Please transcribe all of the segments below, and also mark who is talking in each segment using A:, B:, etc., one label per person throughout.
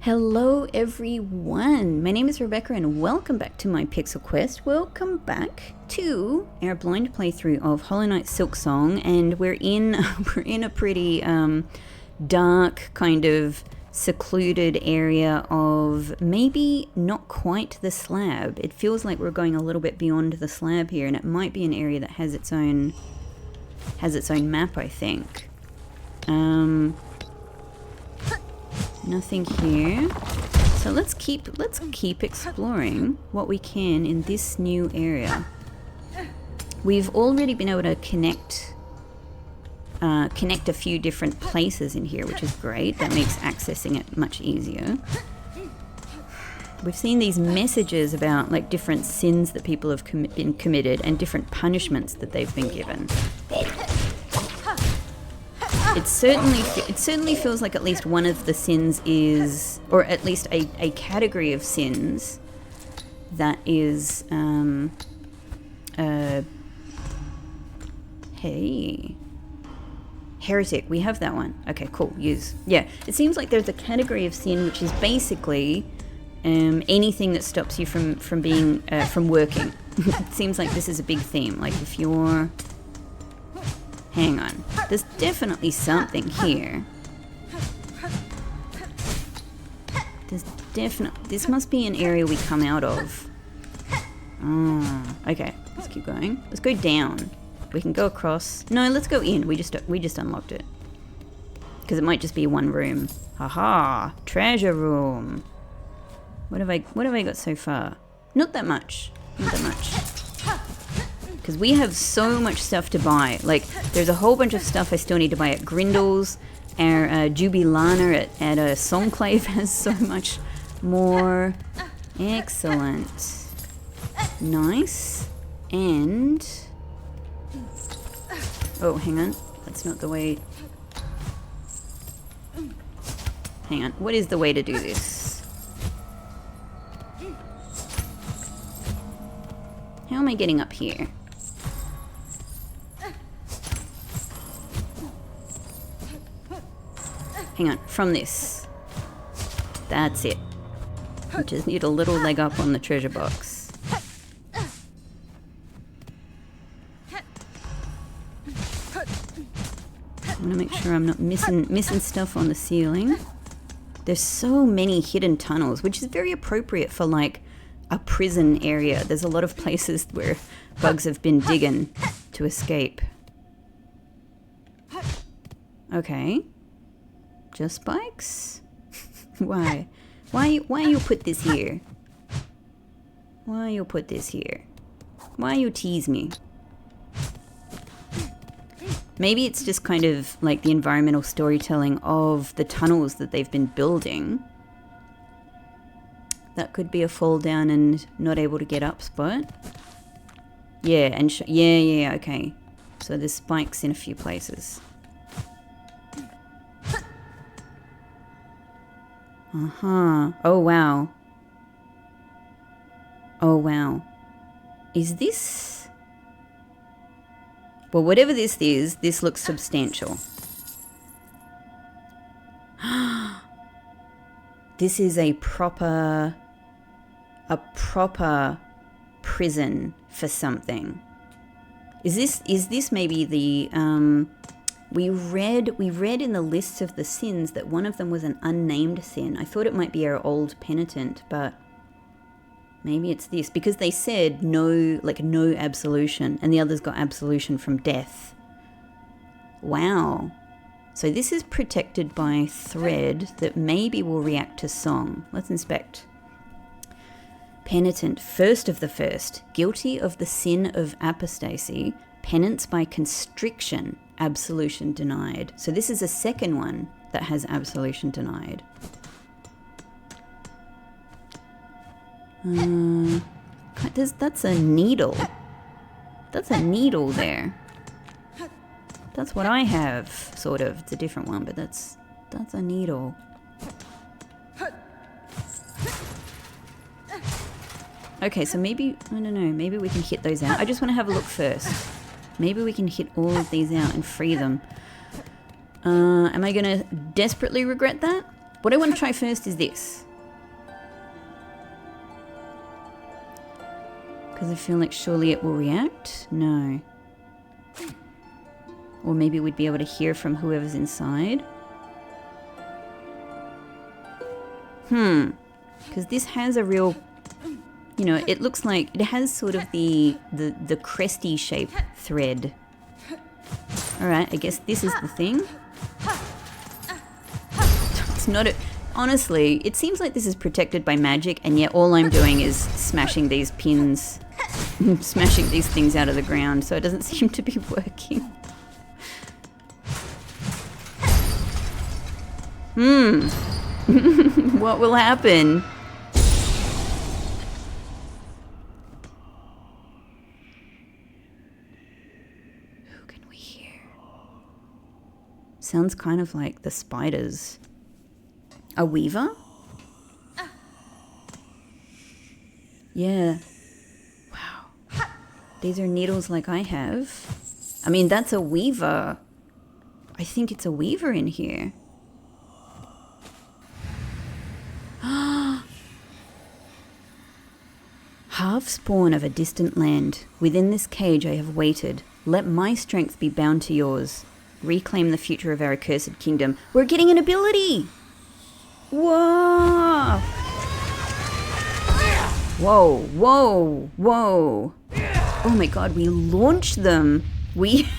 A: Hello everyone, my name is Rebecca and welcome back to my Pixel Quest. Welcome back to our blind playthrough of Hollow Knight Silksong, and we're in a pretty dark, kind of secluded area of maybe not quite the slab. It feels like we're going a little bit beyond the slab here, and it might be an area that has its own map, I think. Nothing here. So let's keep exploring what we can in this new area. We've already been able to connect a few different places in here, which is great. That makes accessing it much easier. We've seen these messages about like different sins that people have been committed and different punishments that they've been given. It certainly feels like at least one of the sins is, or at least a category of sins that is, hey, heretic. We have that one. Okay, cool. Use. Yeah, it seems like there's a category of sin which is basically anything that stops you from being from working. It seems like this is a big theme. Like if you're hang on. There's definitely something here. This must be an area we come out of. Oh, okay. Let's keep going. Let's go down. We can go across. No, let's go in. We just unlocked it. Because it might just be one room. Haha! Treasure room. What have I got so far? Not that much. Not that much. Because we have so much stuff to buy. Like, there's a whole bunch of stuff I still need to buy at Grindle's. Our Jubilana at Songclave has so much more. Excellent. Nice. And... oh, hang on. That's not the way... hang on. What is the way to do this? How am I getting up here? Hang on, from this. That's it. I just need a little leg up on the treasure box. I want to make sure I'm not missing stuff on the ceiling. There's so many hidden tunnels, which is very appropriate for like a prison area. There's a lot of places where bugs have been digging to escape. Okay. Just spikes? Why? Why you put this here? Why you put this here? Why you tease me? Maybe it's just kind of like the environmental storytelling of the tunnels that they've been building. That could be a fall down and not able to get up spot. Yeah, and yeah, okay. So there's spikes in a few places. Uh-huh. Oh, wow. Oh, wow. Is this... well, whatever this is, this looks substantial. This is a proper prison for something. Is this maybe the... We read in the lists of the sins that one of them was an unnamed sin. I thought it might be our old penitent, but maybe it's this. Because they said no absolution, and the others got absolution from death. Wow. So this is protected by thread that maybe will react to song. Let's inspect. Penitent, first of the first, guilty of the sin of apostasy, penance by constriction, absolution denied. So this is a second one that has absolution denied. That's a needle. That's a needle there. That's what I have, sort of. It's a different one, but that's a needle. Okay, so maybe, I don't know, maybe we can hit those out. I just want to have a look first. Maybe we can hit all of these out and free them. Am I going to desperately regret that? What I want to try first is this. Because I feel like surely it will react? No. Or maybe we'd be able to hear from whoever's inside. Because this has a real, you know, it looks like it has sort of the cresty shape thread. Alright, I guess this is the thing. It's not a, honestly, it seems like this is protected by magic, and yet all I'm doing is smashing these pins, smashing these things out of the ground, so it doesn't seem to be working. What will happen? Who can we hear? Sounds kind of like the spiders. A weaver? Yeah. Wow. These are needles like I have. I mean, that's a weaver. I think it's a weaver in here. Half spawn of a distant land. Within this cage I have waited. Let my strength be bound to yours. Reclaim the future of our accursed kingdom. We're getting an ability! Whoa! Whoa, whoa, whoa. Oh my god, we launched them. We...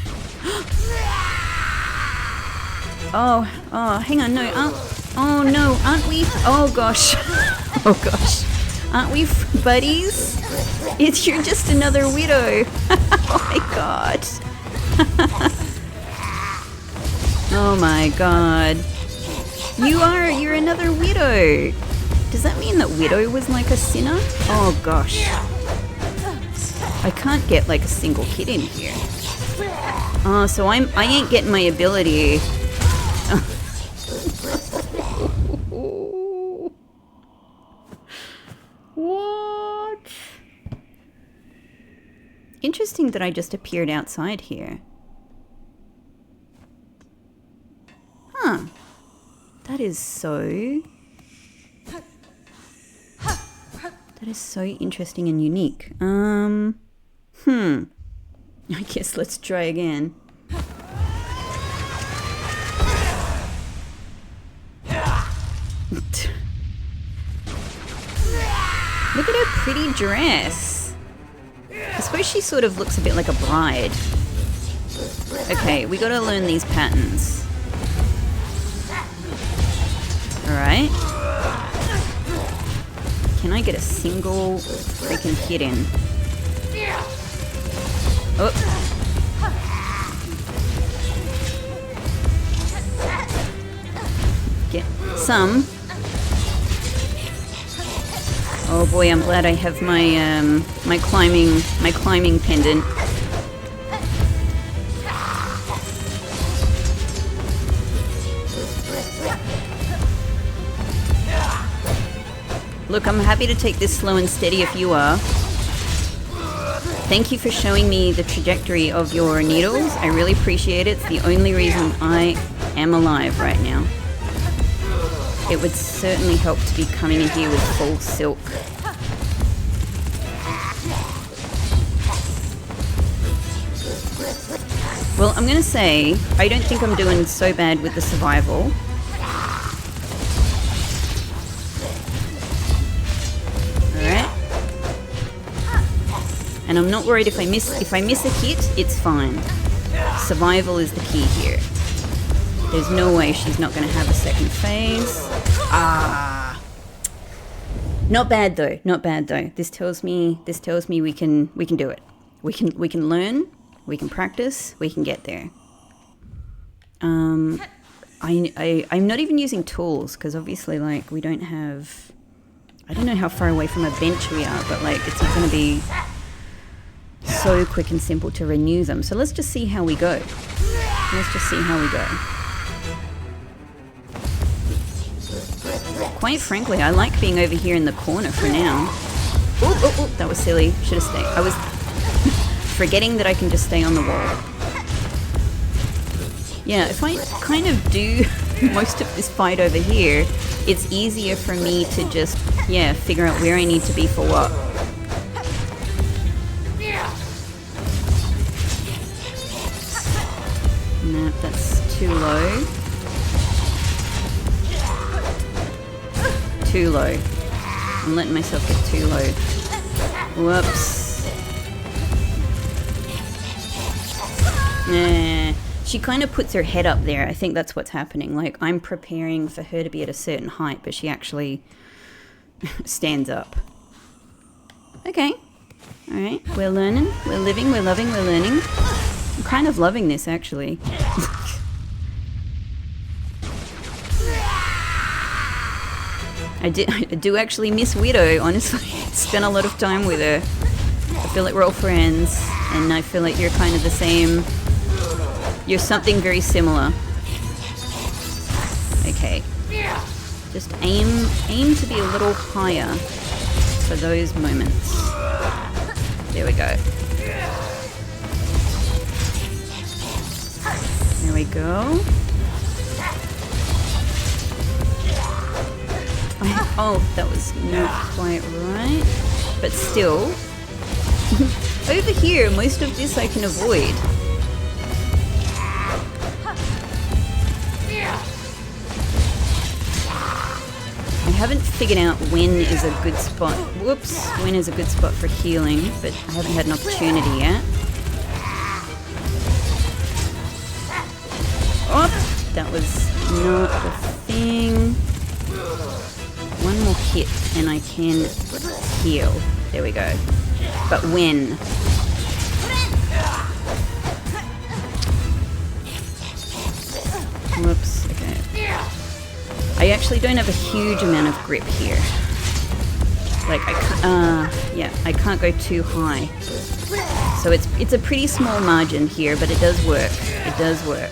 A: oh, hang on, no, oh no, aren't we? Oh gosh. Oh gosh. Aren't we buddies? You're just another widow. Oh my god. Oh my god. You're another widow. Does that mean that widow was like a sinner? Oh gosh. I can't get like a single kid in here. Oh, so I ain't getting my ability. What? Interesting that I just appeared outside here. Huh. That is so... That is so interesting and unique. I guess let's try again. Look at her pretty dress. I suppose she sort of looks a bit like a bride. Okay, we gotta learn these patterns. Alright. Can I get a single freaking hit in? Oh. Get some. Oh boy, I'm glad I have my my climbing pendant. Look, I'm happy to take this slow and steady if you are. Thank you for showing me the trajectory of your needles. I really appreciate it. It's the only reason I am alive right now. It would certainly help to be coming in here with full silk. Well, I'm gonna say, I don't think I'm doing so bad with the survival. Alright. And I'm not worried if I miss a hit, it's fine. Survival is the key here. There's no way she's not going to have a second phase. Ah. Not bad though. Not bad though. This tells me we can do it. We can learn, we can practice, we can get there. I'm not even using tools because obviously like we don't have, I don't know how far away from a bench we are, but like it's not going to be so quick and simple to renew them. So let's just see how we go. Let's just see how we go. Quite frankly, I like being over here in the corner for now. Oh, that was silly. Should have stayed. I was forgetting that I can just stay on the wall. Yeah, if I kind of do most of this fight over here, it's easier for me to just, yeah, figure out where I need to be for what. Nope, that's too low. Too low. I'm letting myself get too low. Whoops. Nah. She kind of puts her head up there. I think that's what's happening. Like, I'm preparing for her to be at a certain height, but she actually stands up. Okay. Alright, we're learning, we're living, we're loving, we're learning. I'm kind of loving this, actually. I do actually miss Widow, honestly. Spent a lot of time with her. I feel like we're all friends, and I feel like you're kind of the same. You're something very similar. Okay. Just aim to be a little higher for those moments. There we go. There we go. Oh, that was not quite right. But still, over here, most of this I can avoid. I haven't figured out when is a good spot. Whoops, when is a good spot for healing, but I haven't had an opportunity yet. Oh, that was not the thing. One more hit and I can heal. There we go. But when? Whoops, okay. I actually don't have a huge amount of grip here. Like, I can't go too high. So it's a pretty small margin here, but it does work. It does work.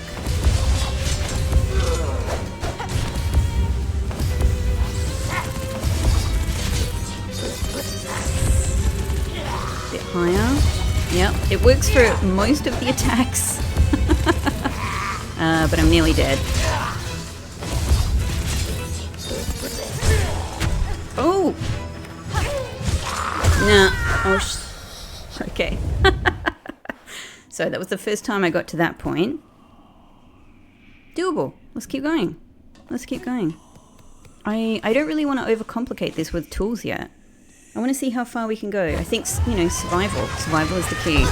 A: Bit higher. Yep, it works for most of the attacks. But I'm nearly dead. Oh! Nah. Oh, okay. So that was the first time I got to that point. Doable. Let's keep going. Let's keep going. I don't really want to overcomplicate this with tools yet. I want to see how far we can go. I think, you know, survival. Survival is the key.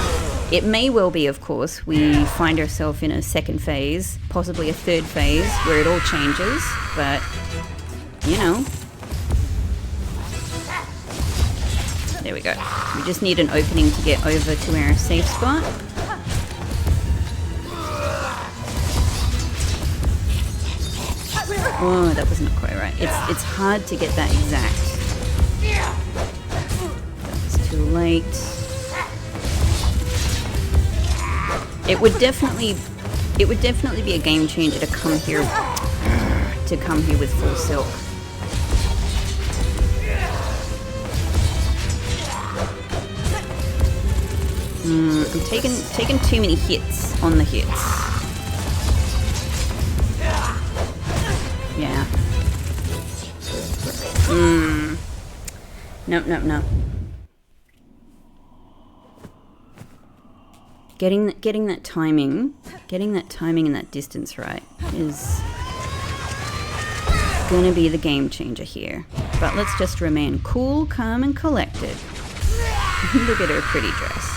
A: It may well be, of course, we find ourselves in a second phase, possibly a third phase, where it all changes, but, you know. There we go. We just need an opening to get over to our safe spot. Oh, that was not quite right. It's hard to get that exact. That was too late. It would definitely be a game changer to come here with full silk. I'm taking too many hits on the hits. Yeah. Nope. Getting that timing and that distance right is gonna be the game changer here. But let's just remain cool, calm, and collected. Look at her pretty dress.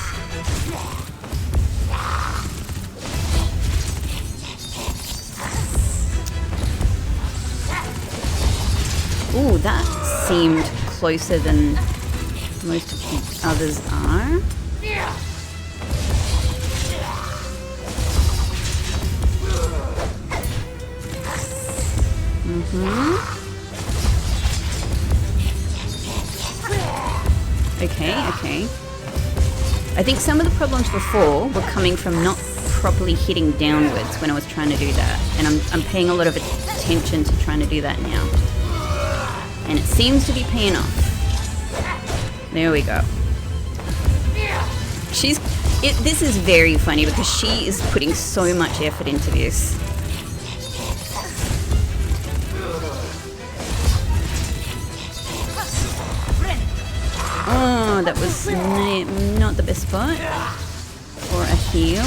A: Ooh, that seemed closer than most of the others are. Okay. I think some of the problems before were coming from not properly hitting downwards when I was trying to do that. And I'm paying a lot of attention to trying to do that now. And it seems to be paying off. There we go. This is very funny because she is putting so much effort into this. that was not the best spot for a heal.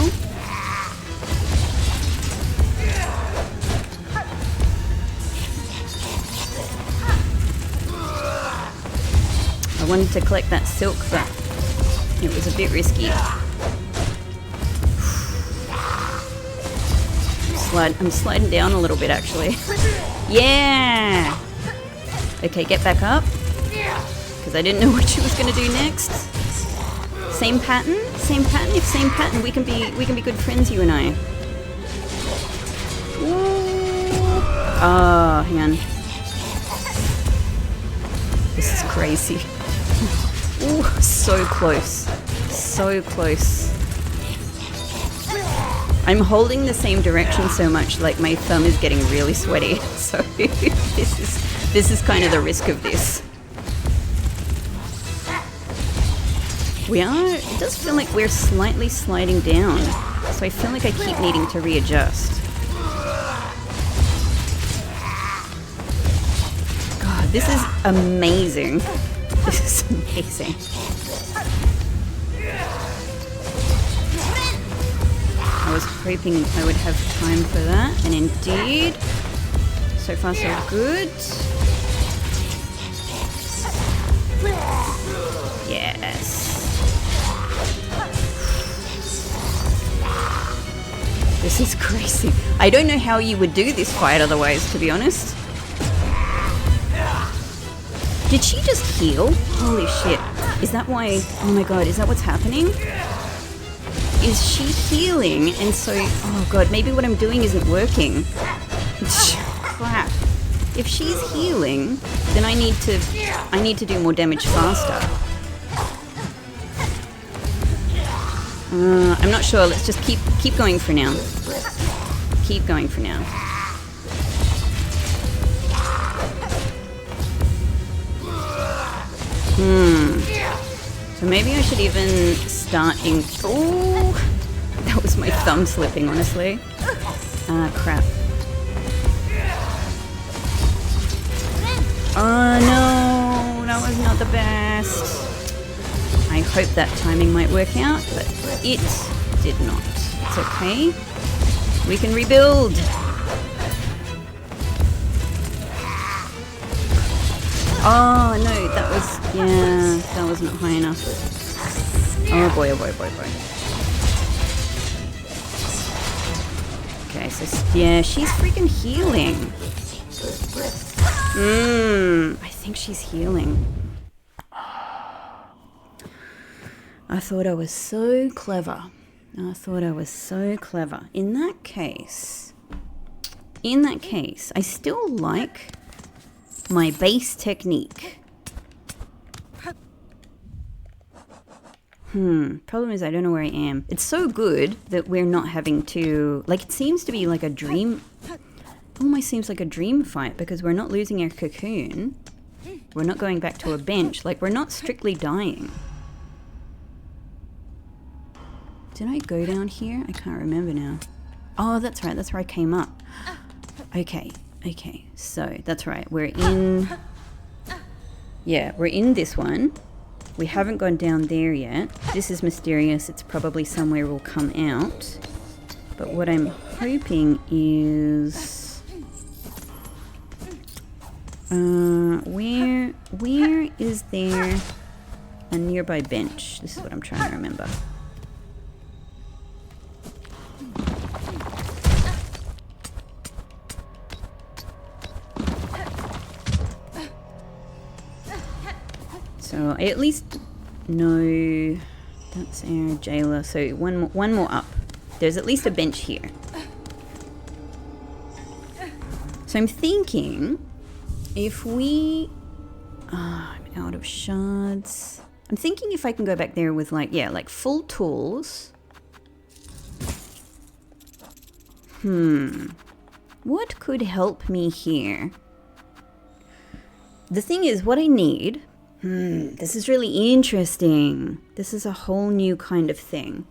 A: I wanted to collect that silk, but it was a bit risky. I'm sliding down a little bit, actually. Yeah! Okay, get back up. Because I didn't know what she was going to do next. Same pattern? Same pattern? If same pattern, we can be good friends, you and I. Oh, hang on. This is crazy. Ooh, so close. So close. I'm holding the same direction so much, like my thumb is getting really sweaty. So this is kind of the risk of this. It does feel like we're slightly sliding down. So I feel like I keep needing to readjust. God, this is amazing. This is amazing. I was hoping I would have time for that, and indeed, so far so good. Yes. This is crazy. I don't know how you would do this fight otherwise, to be honest. Did she just heal? Holy shit. Is that why? Oh my god, is that what's happening? Is she healing? And so, oh god, maybe what I'm doing isn't working. Crap. If she's healing, then I need to do more damage faster. I'm not sure. Let's just keep going for now. Keep going for now. So maybe I should even start in... Oh! That was my thumb slipping, honestly. Ah, crap. Oh no! That was not the best. I hope that timing might work out, but it did not. It's okay. We can rebuild. Oh no, that was not high enough. Oh boy, oh boy, boy, boy. Okay, so yeah, she's freaking healing. I think she's healing. I thought I was so clever. I thought I was so clever. In that case, I still like my base technique. Problem is I don't know where I am. It's so good that we're not having to... Like, it seems to be like a dream... Almost seems like a dream fight because we're not losing our cocoon. We're not going back to a bench. Like, we're not strictly dying. Did I go down here? I can't remember now. Oh, that's right. That's where I came up. Okay. Okay. So, that's right. We're in... Yeah, we're in this one. We haven't gone down there yet. This is mysterious. It's probably somewhere we'll come out. But what I'm hoping is... where is there a nearby bench? This is what I'm trying to remember. So I at least know that's our jailer. So one more up. There's at least a bench here. So I'm thinking if we... I'm out of shards. I'm thinking if I can go back there with like, yeah, like full tools. What could help me here? The thing is, what I need... this is really interesting. This is a whole new kind of thing.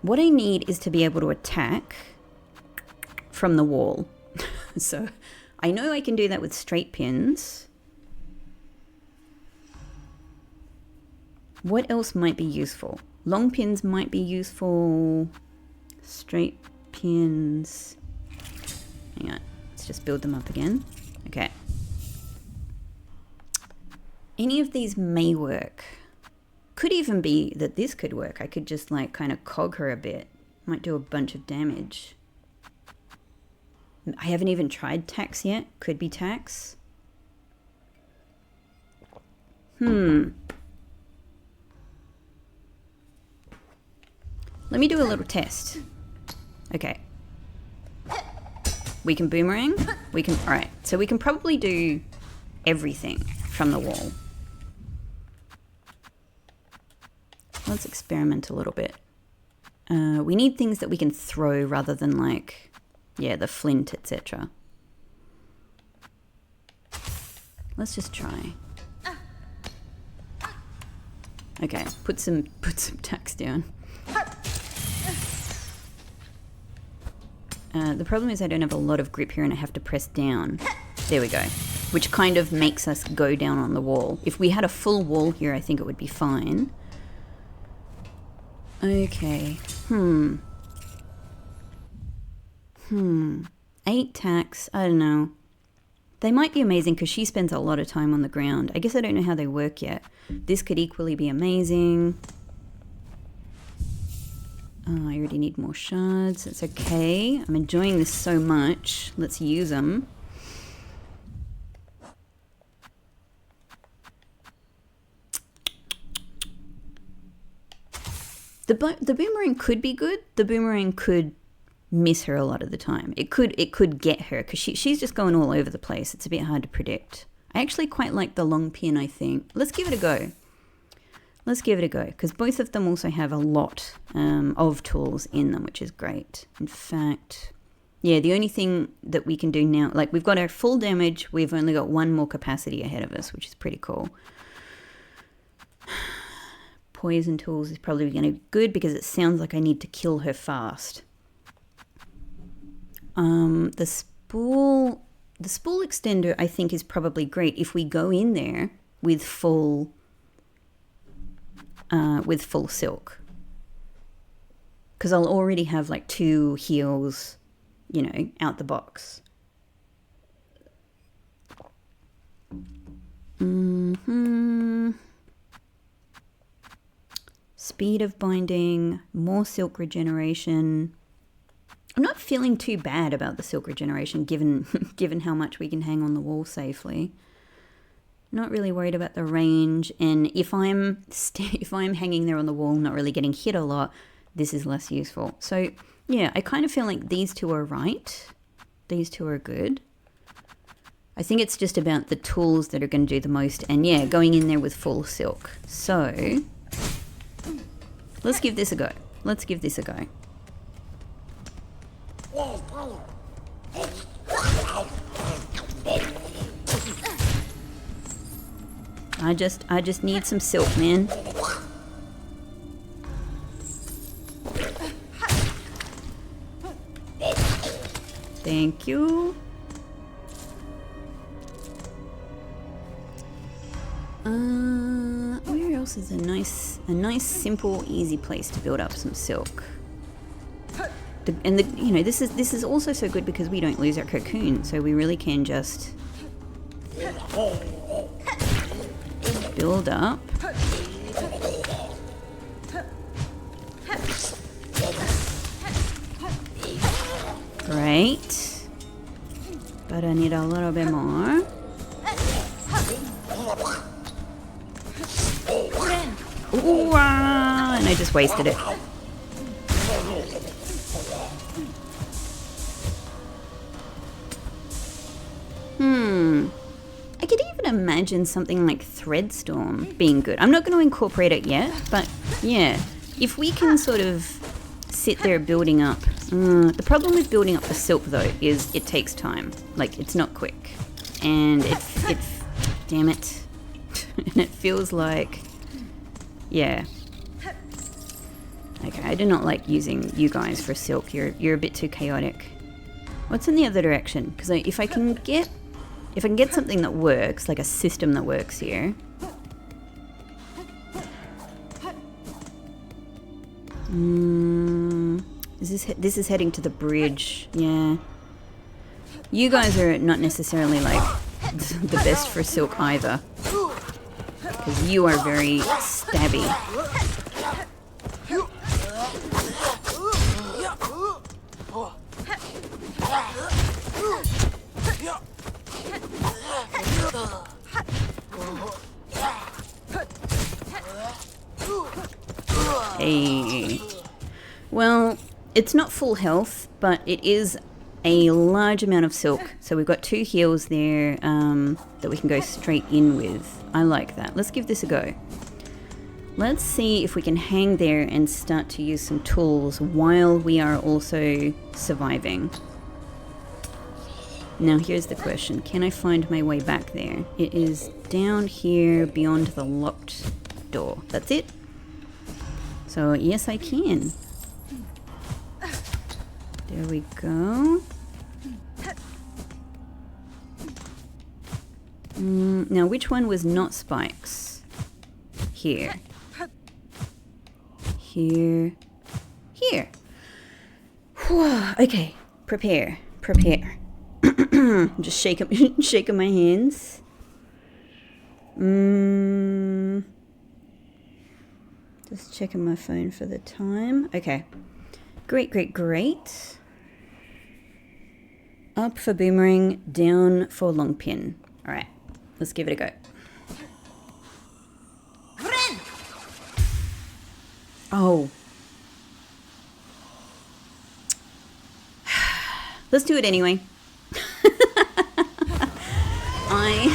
A: What I need is to be able to attack from the wall. So I know I can do that with straight pins. What else might be useful? Long pins might be useful. Straight pins. Hang on. Let's just build them up again. Okay. Any of these may work. Could even be that this could work. I could just like kind of cog her a bit. Might do a bunch of damage. I haven't even tried tax yet. Could be tax. Let me do a little test. Okay. We can boomerang. We can, all right. So we can probably do everything from the wall. Let's experiment a little bit. We need things that we can throw rather than like, yeah, the flint, etc. Let's just try. Okay, put some tacks down. The problem is I don't have a lot of grip here and I have to press down. There we go. Which kind of makes us go down on the wall. If we had a full wall here, I think it would be fine. Okay. 8 tacks. I don't know. They might be amazing because she spends a lot of time on the ground. I guess I don't know how they work yet. This could equally be amazing. Oh, I already need more shards. It's okay. I'm enjoying this so much. Let's use them. The boomerang could be good. The boomerang could miss her a lot of the time. It could get her because she's just going all over the place. It's a bit hard to predict. I actually quite like the long pin, I think. Let's give it a go. Let's give it a go because both of them also have a lot of tools in them, which is great. In fact, yeah, the only thing that we can do now, like we've got our full damage. We've only got one more capacity ahead of us, which is pretty cool. Poison tools is probably going to be good because it sounds like I need to kill her fast. The spool extender I think is probably great if we go in there with full silk, because I'll already have like 2 heals, you know, out the box. Speed of binding, more silk regeneration. I'm not feeling too bad about the silk regeneration given how much we can hang on the wall safely. Not really worried about the range, and if I'm hanging there on the wall, not really getting hit a lot, this is less useful. So yeah, I kind of feel like these two are right. These two are good. I think it's just about the tools that are going to do the most, and yeah, going in there with full silk. So let's give this a go. Let's give this a go. I just need some silk, man. Thank you. Where else is a nice, simple, easy place to build up some silk? You know, this is also so good because we don't lose our cocoon, so we really can just build up. Great. But I need a little bit more. Ooh, and I just wasted it. I could even imagine something like Threadstorm being good. I'm not going to incorporate it yet, but yeah, if we can sort of sit there building up. The problem with building up the silk though is it takes time. Like, it's not quick, and it damn it, and it feels like, yeah. Okay, I do not like using you guys for silk. You're a bit too chaotic. What's in the other direction? Because if I can get something that works, like a system that works here. This is heading to the bridge. Yeah. You guys are not necessarily like the best for silk either, because you are very stabby. Hey. Well, it's not full health, but it is a large amount of silk. So we've got 2 heals there that we can go straight in with. I like that. Let's give this a go. Let's see if we can hang there and start to use some tools while we are also surviving. Now here's the question. Can I find my way back there? It is down here beyond the locked door. That's it? So yes, I can. There we go. Now which one was not spikes? Here. Here. Here. Whew. Okay. Prepare. Prepare. I'm just shaking my hands. Just checking my phone for the time. Okay. Great, great, great. Up for boomerang, down for long pin. All right, let's give it a go. Oh. Let's do it anyway. I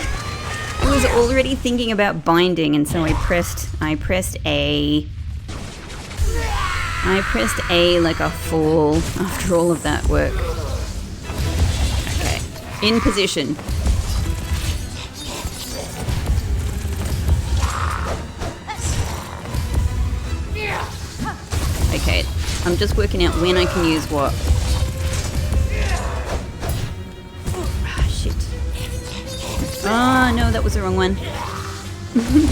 A: was already thinking about binding, and so I pressed A. I pressed A like a fool after all of that work. Okay, in position. Okay, I'm just working out when I can use what. Ah, shit. Oh, no, that was the wrong one.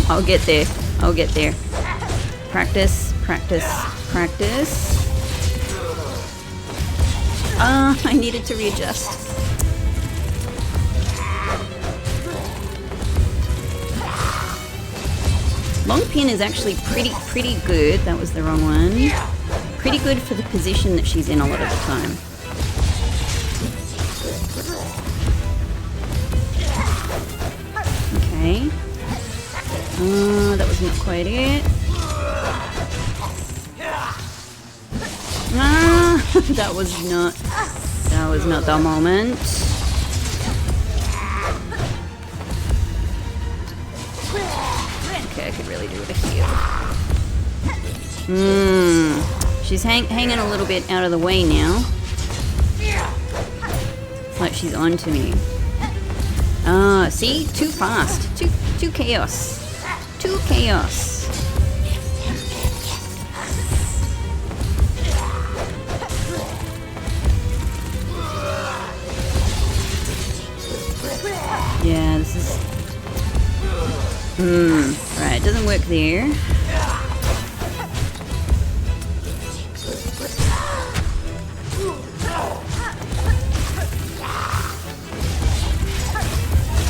A: I'll get there. I'll get there. Practice, practice, practice. Ah, I needed to readjust. Long pin is actually pretty good. That was the wrong one. Pretty good for the position that she's in a lot of the time. Okay. That was not quite it. That was not the moment. Okay, I could really do with a heal. She's hanging a little bit out of the way now. It's like she's on to me. See? Too fast. Too chaos. Too chaos. Yeah, this is... Right, it doesn't work there.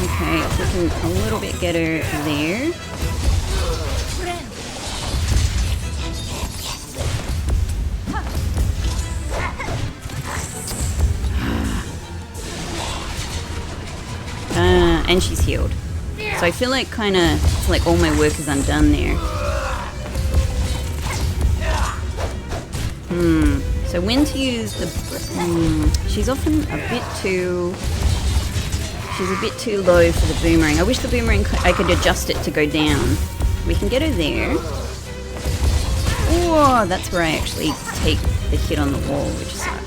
A: Okay, if we can a little bit get her there. And she's healed. So I feel like kind of, it's like all my work is undone there. So when to use the... she's often a bit too... She's a bit too low for the boomerang. I wish the boomerang, I could adjust it to go down. We can get her there. Oh, that's where I actually take the hit on the wall, which sucks.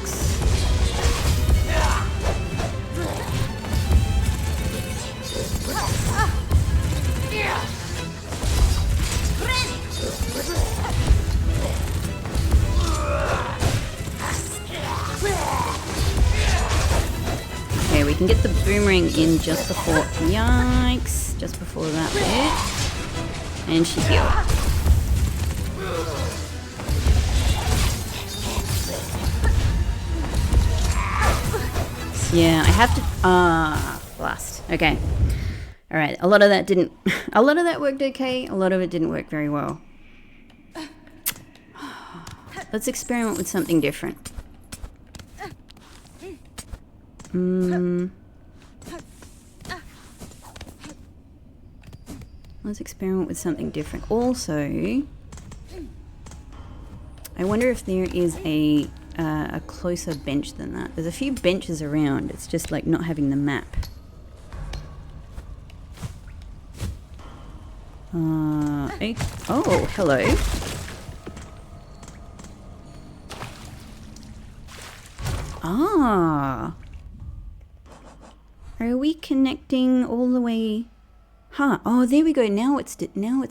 A: Okay, we can get the boomerang in just before... Yikes! Just before that bit. And she healed. Yeah, I have to... blast. Okay. Alright, a lot of that didn't... A lot of that worked okay. A lot of it didn't work very well. Let's experiment with something different. Let's experiment with something different. Also, I wonder if there is a closer bench than that. There's a few benches around. It's just like not having the map. Oh, hello. Ah. Are we connecting all the way? Huh. Oh, there we go. Now it's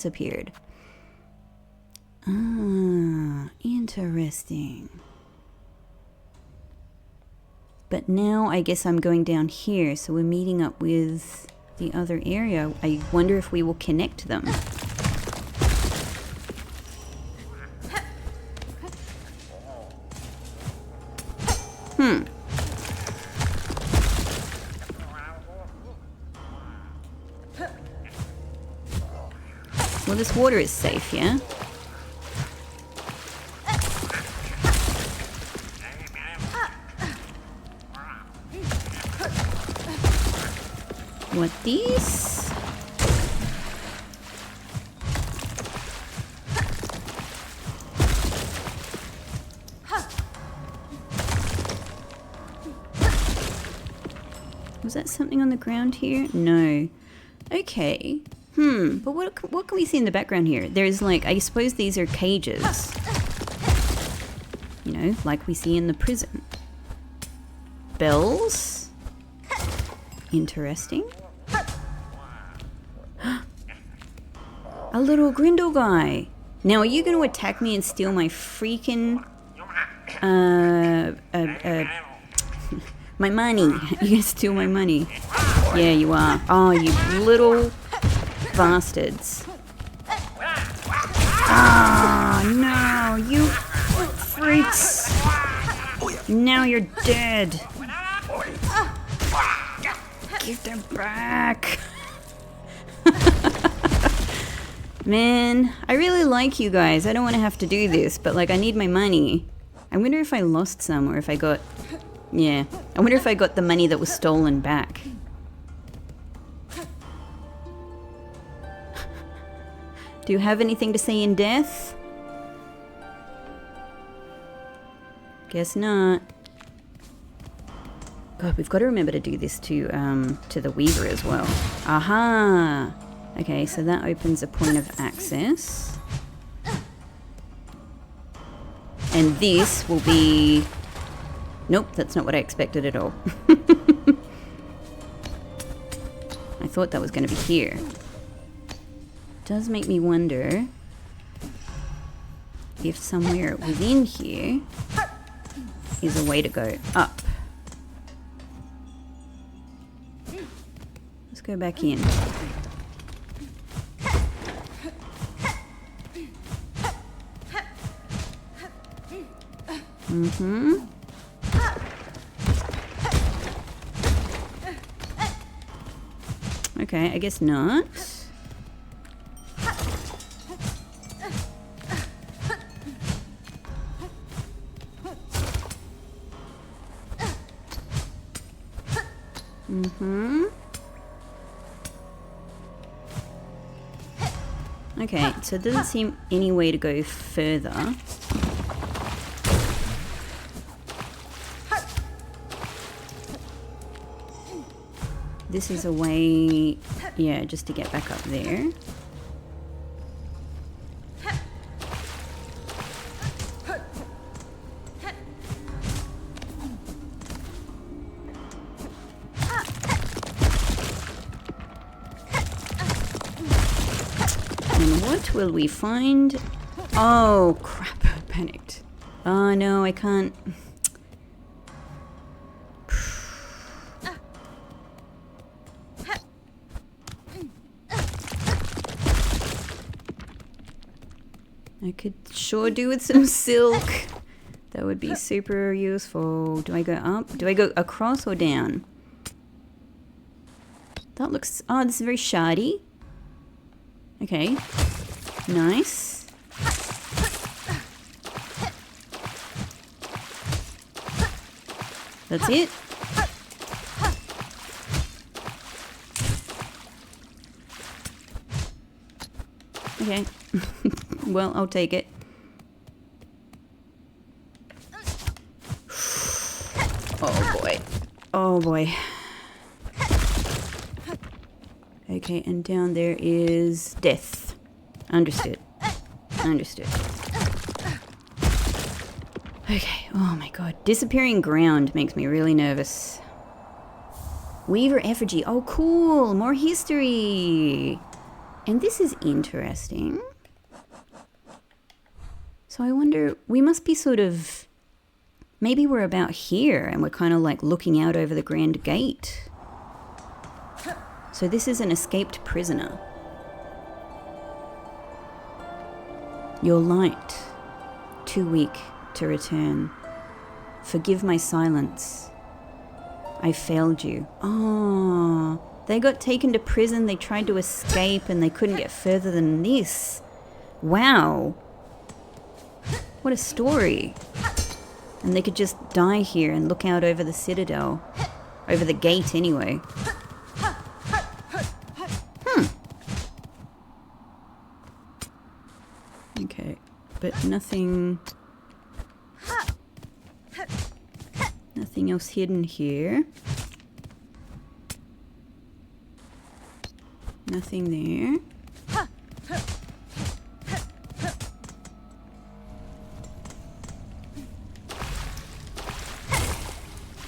A: appeared. Ah, interesting. But now I guess I'm going down here, so we're meeting up with the other area. I wonder if we will connect them. Well, this water is safe, yeah? What these? Was that something on the ground here? No. Okay. But what can we see in the background here? There's like, I suppose these are cages. You know, like we see in the prison. Bells? Interesting. A little Grindle guy. Now, are you going to attack me and steal my freaking... my money. You're going to steal my money. Yeah, you are. Oh, you little bastards. Ah, no, you freaks. Now you're dead. Give them back. Man, I really like you guys. I don't want to have to do this, but like I need my money. I wonder if I lost some or if I got... Yeah, I wonder if I got the money that was stolen back. Do you have anything to say in death? Guess not. God, we've got to remember to do this to the Weaver as well. Aha! Okay, so that opens a point of access. And this will be... Nope, that's not what I expected at all. I thought that was going to be here. Does make me wonder if somewhere within here is a way to go up. Let's go back in. Okay, I guess not. Okay, so there doesn't seem any way to go further. This is a way, yeah, just to get back up there. And what will we find? Oh, crap, I panicked. Oh no, I can't. I could sure do with some silk. That would be super useful. Do I go up? Do I go across or down? That looks... Oh, this is very shardy. Okay. Nice. That's it. Okay. Well, I'll take it. Oh boy. Oh boy. Okay, and down there is death. Understood. Understood. Okay, oh my god. Disappearing ground makes me really nervous. Weaver effigy. Oh cool, more history. And this is interesting. So I wonder, we must be sort of... Maybe we're about here and we're kind of like looking out over the Grand Gate. So this is an escaped prisoner. Your light, too weak to return. Forgive my silence. I failed you. Oh, they got taken to prison, they tried to escape and they couldn't get further than this. Wow. What a story. And they could just die here and look out over the citadel. Over the gate, anyway. Okay, but nothing... Nothing else hidden here. Nothing there.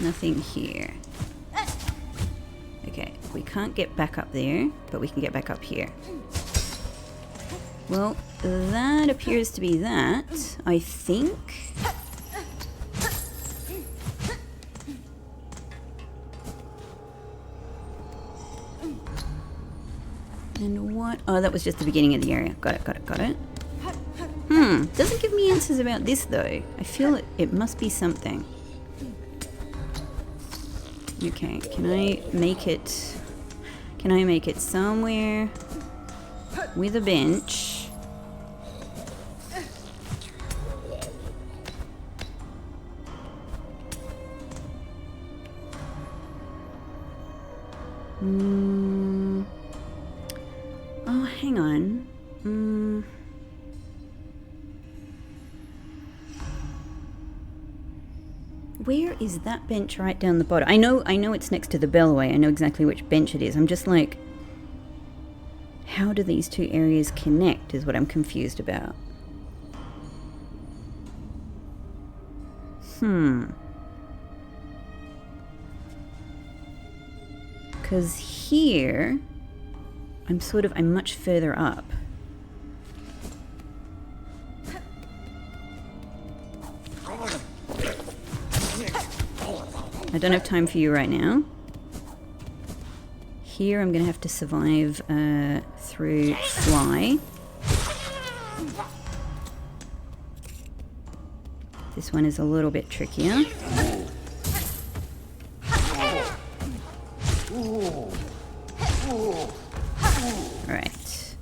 A: Nothing here. Okay, we can't get back up there, but we can get back up here. Well, that appears to be that, I think. And what? Oh, that was just the beginning of the area. Got it, got it, got it. Doesn't give me answers about this though. I feel it must be something. Okay, can I make it somewhere with a bench? Oh, hang on. Where is that bench right down the bottom? I know it's next to the bellway. I know exactly which bench it is. I'm just like, how do these two areas connect is what I'm confused about. Because here, I'm much further up. I don't have time for you right now. Here I'm going to have to survive through fly. This one is a little bit trickier. Alright.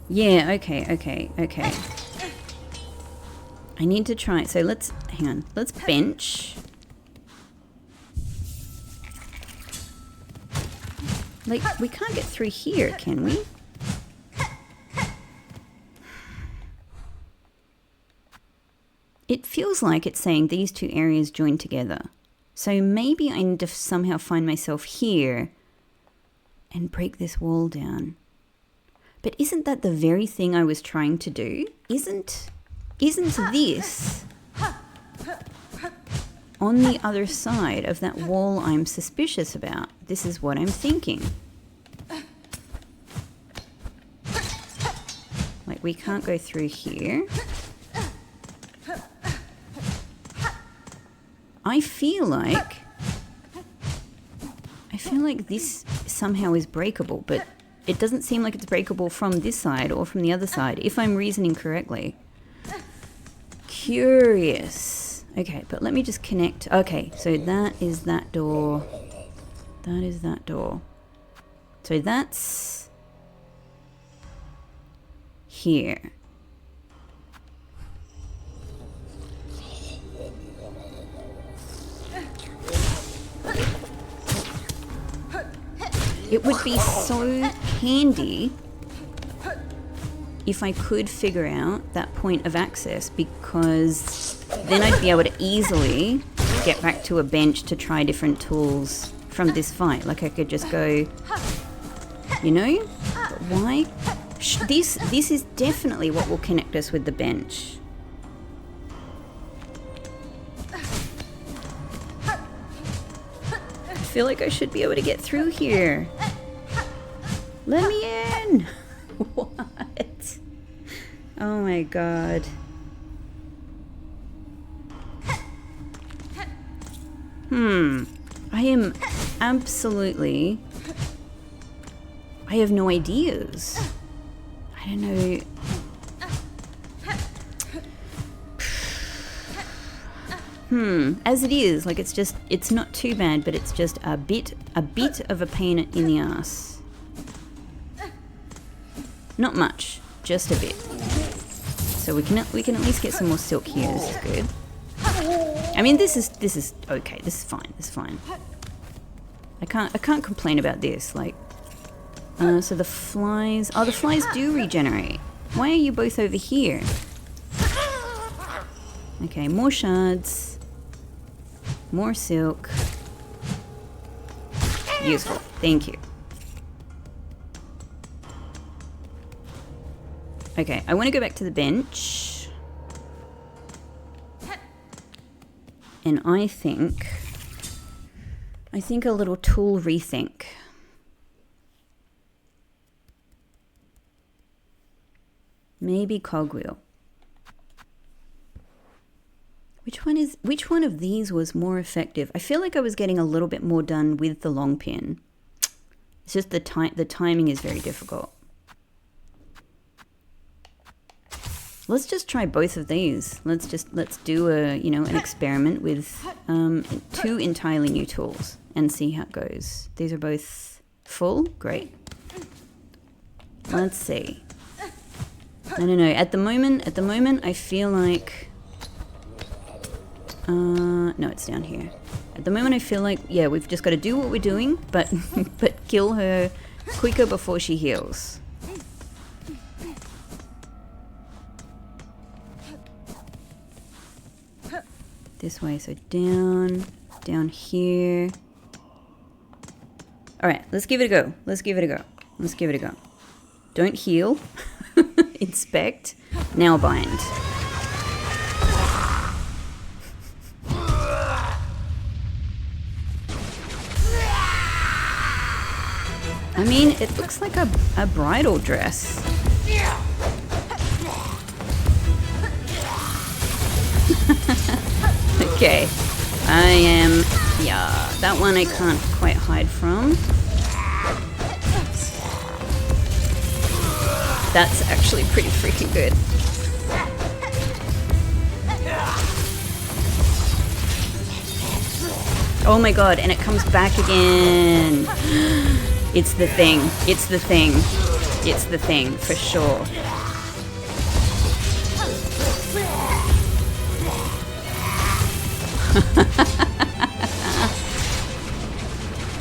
A: Yeah, okay. I need to try, so let's bench. Like, we can't get through here, can we? It feels like it's saying these two areas join together. So maybe I need to somehow find myself here and break this wall down. But isn't that the very thing I was trying to do? Isn't this on the other side of that wall I'm suspicious about? This is what I'm thinking. Like, we can't go through here. I feel like this somehow is breakable, but it doesn't seem like it's breakable from this side or from the other side, if I'm reasoning correctly. Curious. Okay, but let me just connect. Okay, so that is that door. That is that door. So that's here. It would be so handy if I could figure out that point of access, because then I'd be able to easily get back to a bench to try different tools from this fight. Like I could just go, you know? But why? This is definitely what will connect us with the bench. I feel like I should be able to get through here. Let me in! What? Oh my god. I am absolutely... I have no ideas. I don't know... As it is, like it's not too bad, but it's just a bit of a pain in the ass. Not much, just a bit. So we can at least get some more silk here. This is good. I mean, this is okay. This is fine. This is fine. I can't complain about this. Like, so the flies. Oh, the flies do regenerate. Why are you both over here? Okay, more shards. More silk. Useful. Thank you. Okay, I want to go back to the bench. And I think a little tool rethink. Maybe cogwheel. Which one of these was more effective? I feel like I was getting a little bit more done with the long pin. It's just the timing is very difficult. Let's just try both of these. Let's do an experiment with 2 entirely new tools and see how it goes. These are both full. Great. Let's see. I don't know. At the moment, I feel like. No, it's down here. At the moment, I feel like, yeah, we've just got to do what we're doing, but kill her quicker before she heals. This way, so down here. All right, let's give it a go. Don't heal. Inspect. Now bind. I mean, it looks like a bridal dress. Okay. Yeah, that one I can't quite hide from. That's actually pretty freaking good. Oh my god, and it comes back again. It's the thing. It's the thing. It's the thing, for sure.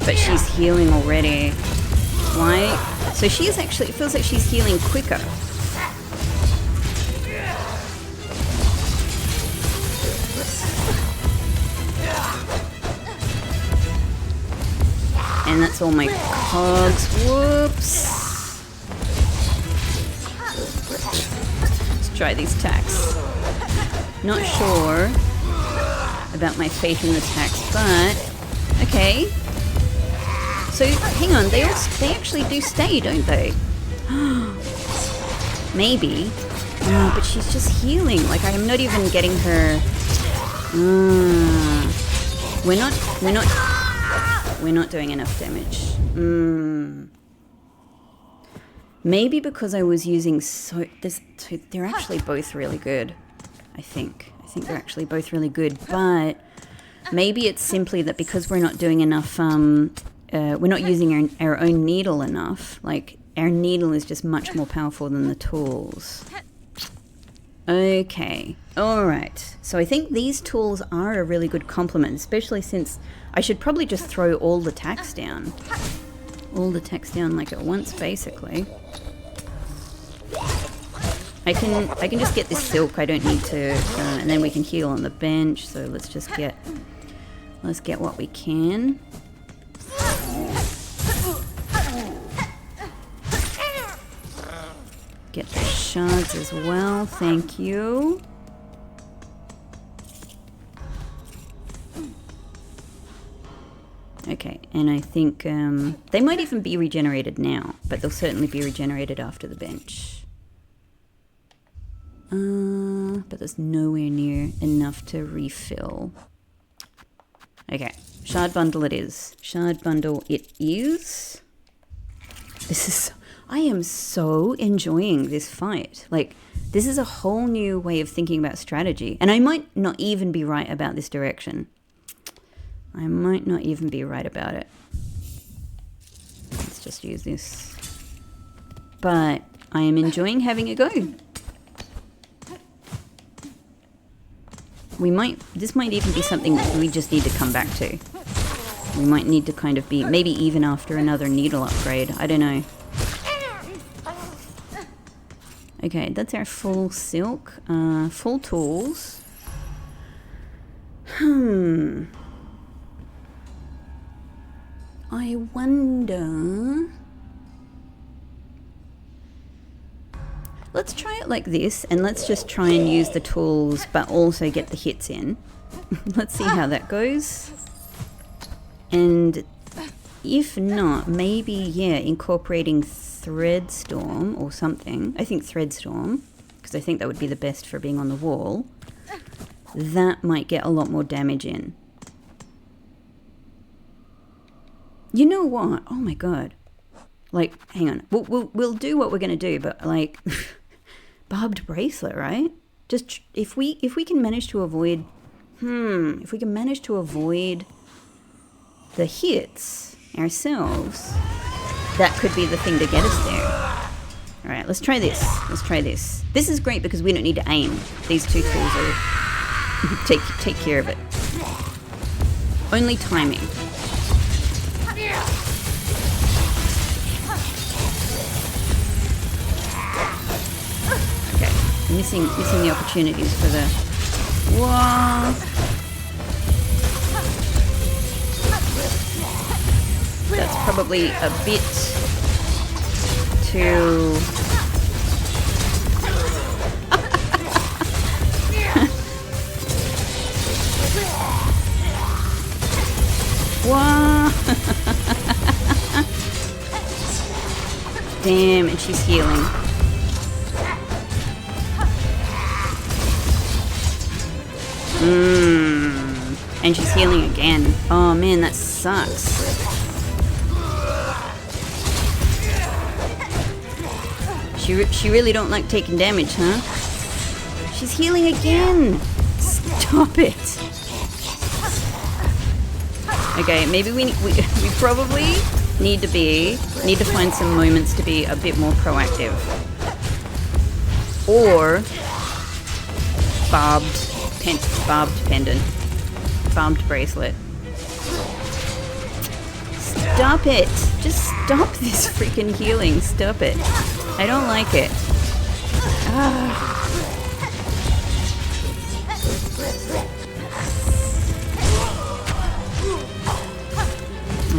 A: But she's healing already. Why? So she's actually, it feels like she's healing quicker. And that's all my cogs. Whoops. Let's try these tacks. Not sure about my faith in the tacks, but okay. So hang on, they actually do stay, don't they? Maybe. Oh, but she's just healing. Like I'm not even getting her. We're not doing enough damage. Maybe because I was using they're actually both really good, I think. I think they're actually both really good, but maybe it's simply that because we're not doing enough, we're not using our own needle enough. Like, our needle is just much more powerful than the tools. Okay, alright. So I think these tools are a really good complement, especially since I should probably just throw all the tacks down. All the tacks down like at once, basically. I can just get this silk. I don't need to, and then we can heal on the bench. So let's get what we can. Get the shards as well. Thank you. Okay, and I think they might even be regenerated now, but they'll certainly be regenerated after the bench. But there's nowhere near enough to refill. Okay, shard bundle it is. Shard bundle it is. I am so enjoying this fight. Like, this is a whole new way of thinking about strategy. And I might not even be right about this direction. I might not even be right about it. Let's just use this. But I am enjoying having a go. This might even be something that we just need to come back to. We might need to kind of be, maybe even after another needle upgrade. I don't know. Okay, that's our full silk. Full tools. I wonder... Let's try it like this, and let's just try and use the tools, but also get the hits in. Let's see how that goes. And if not, maybe, yeah, incorporating Threadstorm or something. I think Threadstorm, because I think that would be the best for being on the wall. That might get a lot more damage in. You know what? Oh my god. Like, hang on. We'll do what we're gonna do, but like, barbed bracelet, right? Just if we can manage to avoid, if we can manage to avoid the hits ourselves, that could be the thing to get us there. All right, let's try this. Let's try this. This is great because we don't need to aim. These two tools are take care of it. Only timing. Missing the opportunities for the... Whoa! That's probably a bit too... Whoa! Damn, and she's healing. And she's healing again. Oh man, that sucks. She really don't like taking damage, huh? She's healing again. Stop it. Okay, maybe we probably need to find some moments to be a bit more proactive. Or barbed pendant. Barbed bracelet. Stop it! Just stop this freaking healing. Stop it. I don't like it.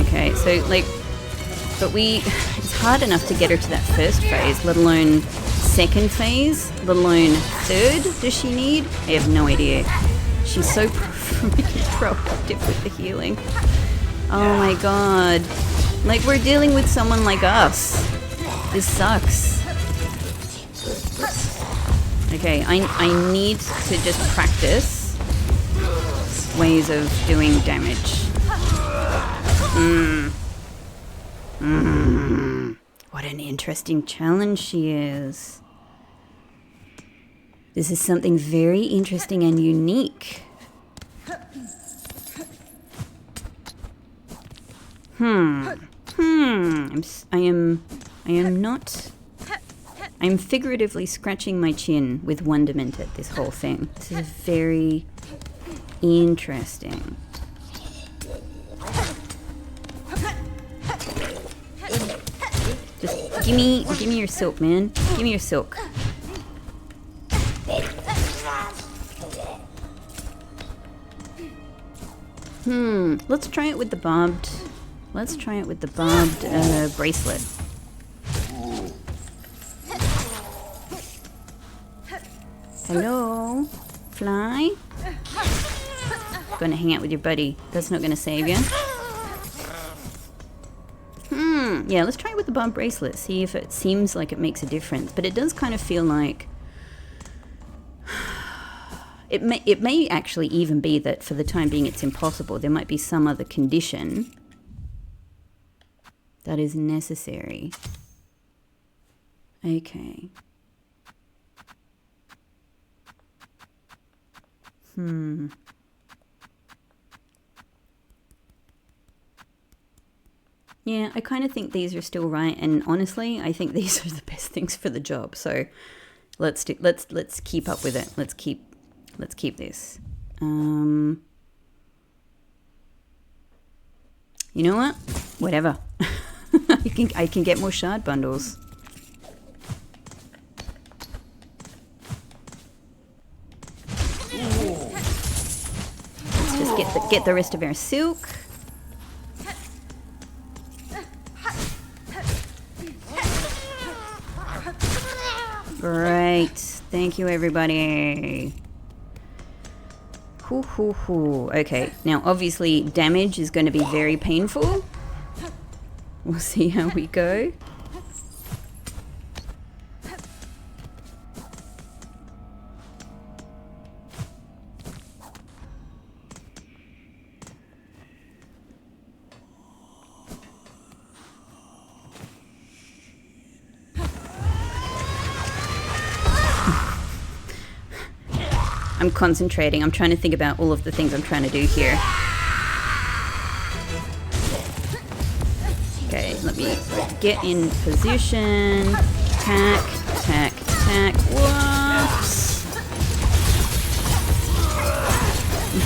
A: Okay, so like, but it's hard enough to get her to that first phase, let alone second phase, let alone third. Does she need? I have no idea. She's so proactive with the healing. Oh my god. Like, we're dealing with someone like us. This sucks. Okay, I need to just practice ways of doing damage. What an interesting challenge she is. This is something very interesting and unique. I am figuratively scratching my chin with wonderment at this whole thing. This is very interesting. Just give me your silk, man. Give me your silk. Let's try it with the barbed. Let's try it with the barbed bracelet. Hello, fly. Gonna hang out with your buddy. That's not gonna save you. Yeah, let's try it with the barbed bracelet. See if it seems like it makes a difference. But it does kind of feel like it may actually even be that for the time being it's impossible. There might be some other condition that is necessary. Okay. Yeah, I kind of think these are still right, and honestly, I think these are the best things for the job. So let's keep up with it. Let's keep this. You know what? Whatever. I can get more shard bundles. Let's just get the rest of our silk. Great. Thank you, everybody. Okay, now obviously damage is going to be very painful. We'll see how we go. I'm concentrating. I'm trying to think about all of the things I'm trying to do here. Okay, let me get in position. Tack, tack, tack. Whoops.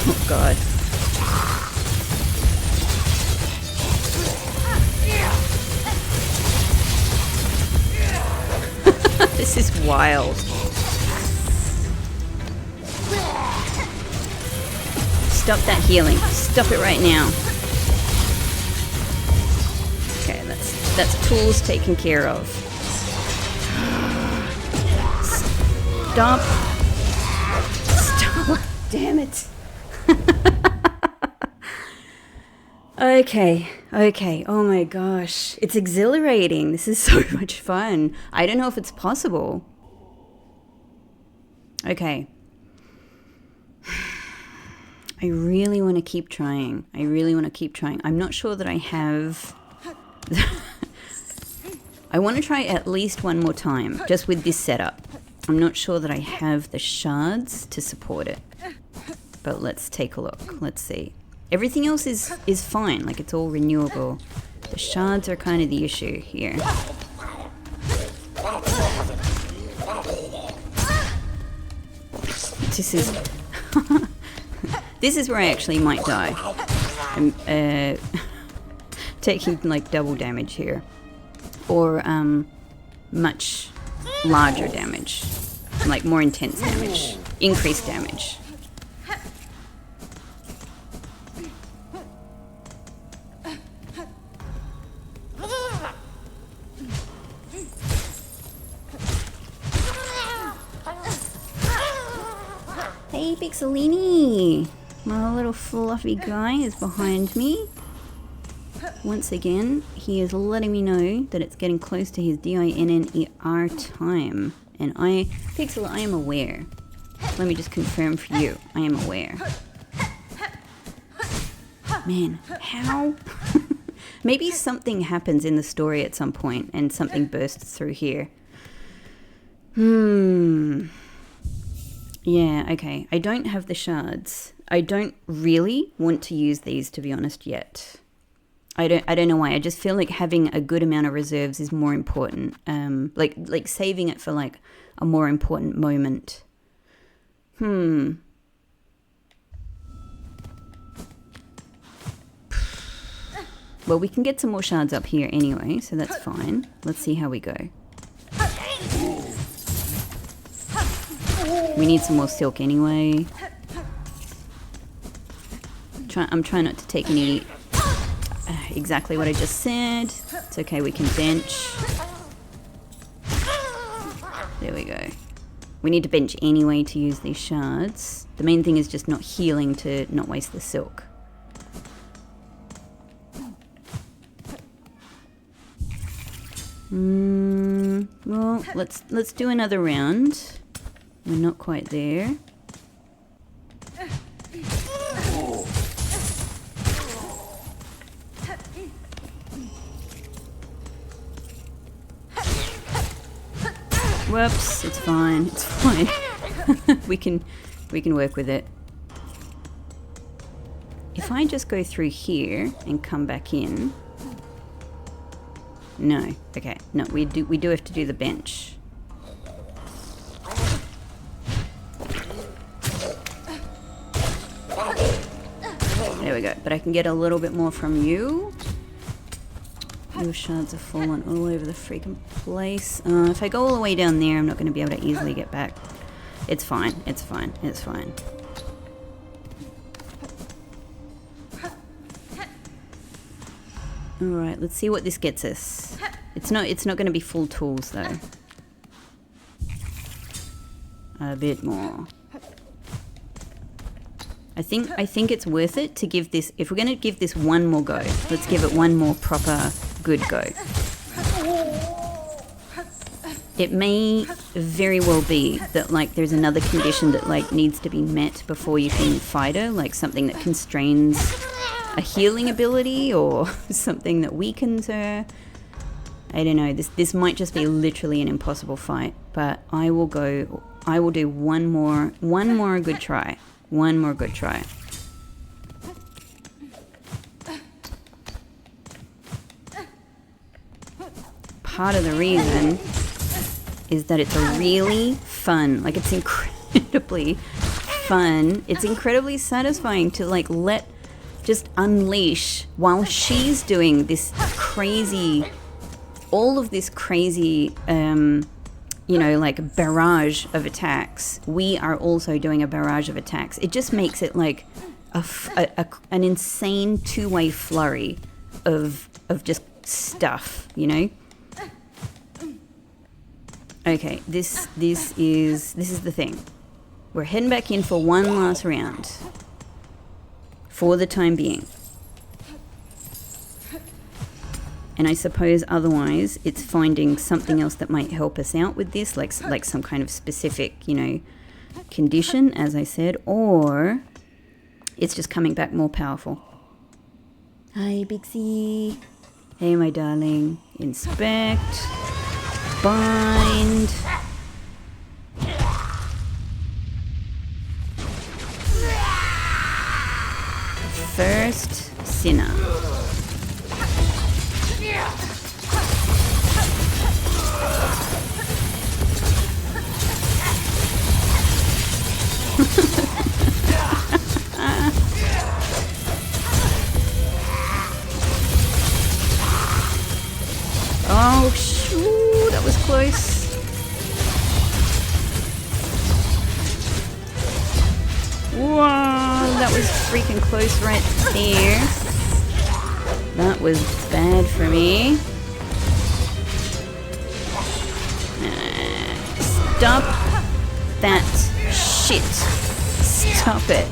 A: Oh, God. This is wild. Stop that healing. Stop it right now. Okay, that's tools taken care of. Stop. Stop. Damn it. Okay. Oh my gosh. It's exhilarating. This is so much fun. I don't know if it's possible. Okay. I really want to keep trying. I'm not sure that I have... I want to try at least one more time, just with this setup. I'm not sure that I have the shards to support it. But let's take a look. Let's see. Everything else is fine, like it's all renewable. The shards are kind of the issue here. This is... This is where I actually might die. I'm taking like double damage here. Or much larger damage. Like more intense damage. Increased damage. Hey Pixelini! My little fluffy guy is behind me. Once again, he is letting me know that it's getting close to his DINNER time. And Pixel, I am aware. Let me just confirm for you. I am aware. Man, how? Maybe something happens in the story at some point and something bursts through here. Yeah, okay. I don't have the shards. I don't really want to use these, to be honest, yet. I don't know why. I just feel like having a good amount of reserves is more important. Like saving it for like a more important moment. Well, we can get some more shards up here anyway, so that's fine. Let's see how we go. We need some more silk anyway. I'm trying not to take any... exactly what I just said. It's okay, we can bench. There we go. We need to bench anyway to use these shards. The main thing is just not healing to not waste the silk. Well, let's do another round. We're not quite there. Whoops, it's fine. It's fine. we can work with it. If I just go through here and come back in. No. Okay. No, we do have to do the bench. There we go. But I can get a little bit more from you. Your shards have fallen all over the freaking place. If I go all the way down there, I'm not going to be able to easily get back. It's fine. It's fine. It's fine. Alright, let's see what this gets us. It's not going to be full tools though. A bit more. I think it's worth it to give this, if we're going to give this one more go, let's give it one more proper good go. It may very well be that like there's another condition that like needs to be met before you can fight her, like something that constrains a healing ability or something that weakens her. I don't know, this might just be literally an impossible fight, but I will do one more good try. One more good try. Part of the reason is that it's a really fun, like it's incredibly fun. It's incredibly satisfying to like just unleash while she's doing this crazy, all of this crazy, you know, like barrage of attacks. We are also doing a barrage of attacks. It just makes it like an insane two-way flurry of just stuff, you know? Okay, this is the thing. We're heading back in for one last round. For the time being. And I suppose otherwise it's finding something else that might help us out with this, like some kind of specific, you know, condition, as I said, or it's just coming back more powerful. Hi, Bixie. Hey, my darling. Inspect. Bind. First sinner. Oh, shoo, that was close. Whoa, that was freaking close right there. That was bad for me. Stop that shit. Stop it.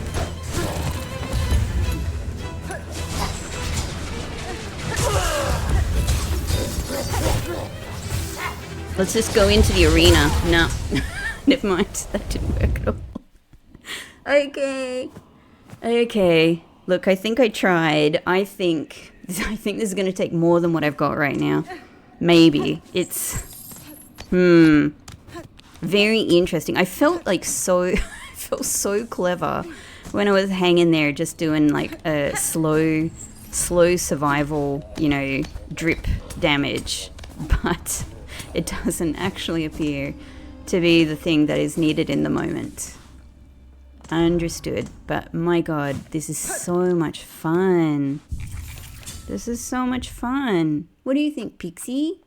A: Let's just go into the arena. No. Never mind. That didn't work at all. Okay. Okay. Look, I think I tried. I think I think this is going to take more than what I've got right now. Maybe. It's... Very interesting. I felt like so... I felt so clever when I was hanging there just doing like a slow survival, you know, drip damage. But it doesn't actually appear to be the thing that is needed in the moment. Understood. But my god, this is so much fun. This is so much fun. What do you think, Pixie?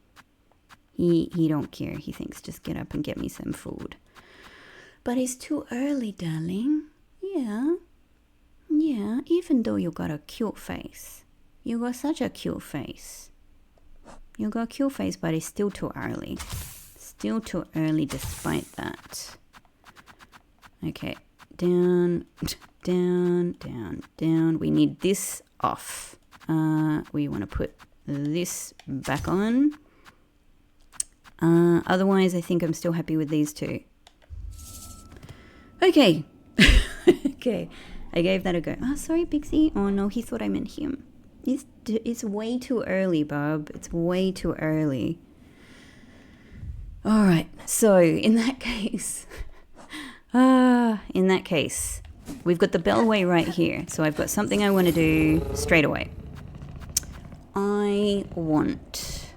A: He don't care. He thinks just get up and get me some food. But it's too early, darling. Yeah. Yeah, even though you got a cute face. You got such a cute face. You got a cute face, but it's still too early. Still too early despite that. Okay. Down, down, down, down. We need this off. We want to put this back on. Otherwise, I think I'm still happy with these two. Okay. Okay. I gave that a go. Oh, sorry, Pixie. Oh, no, he thought I meant him. It's way too early, bub. It's way too early. All right. So, in that case... in that case, we've got the bellway right here. So I've got something I want to do straight away. I want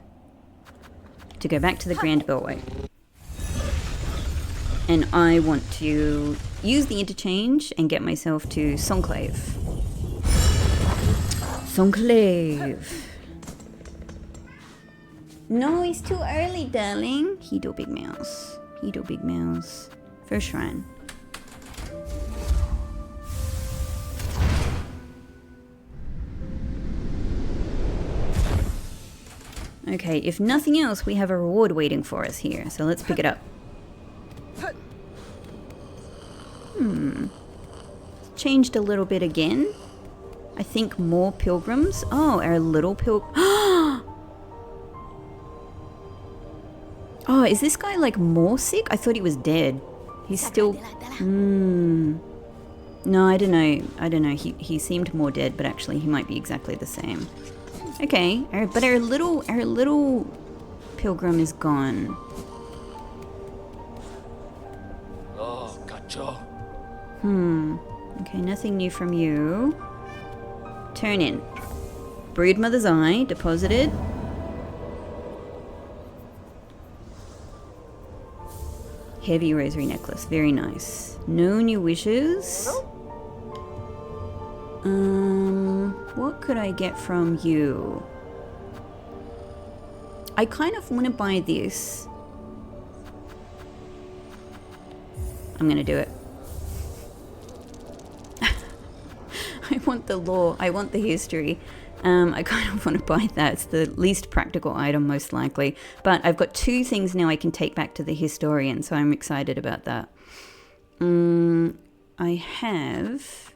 A: to go back to the Grand Bellway. And I want to use the interchange and get myself to Songclave. Songclave. No, it's too early, darling. He do big mouse. He do big mouse. First shrine. Okay, if nothing else, we have a reward waiting for us here, so let's pick it up. Changed a little bit again. I think more pilgrims. Oh, our little Oh, is this guy like more sick? I thought he was dead. He's still... No, I don't know. He seemed more dead, but actually he might be exactly the same. Okay, but our little pilgrim is gone.
B: Oh, gotcha.
A: Okay, nothing new from you. Turn in. Broodmother's Eye, deposited. Heavy rosary necklace, very nice. No new wishes. What could I get from you? I kind of want to buy this. I'm gonna do it. I want the lore. I want the history. I kind of want to buy that. It's the least practical item, most likely. But I've got 2 things now I can take back to the historian, so I'm excited about that. I have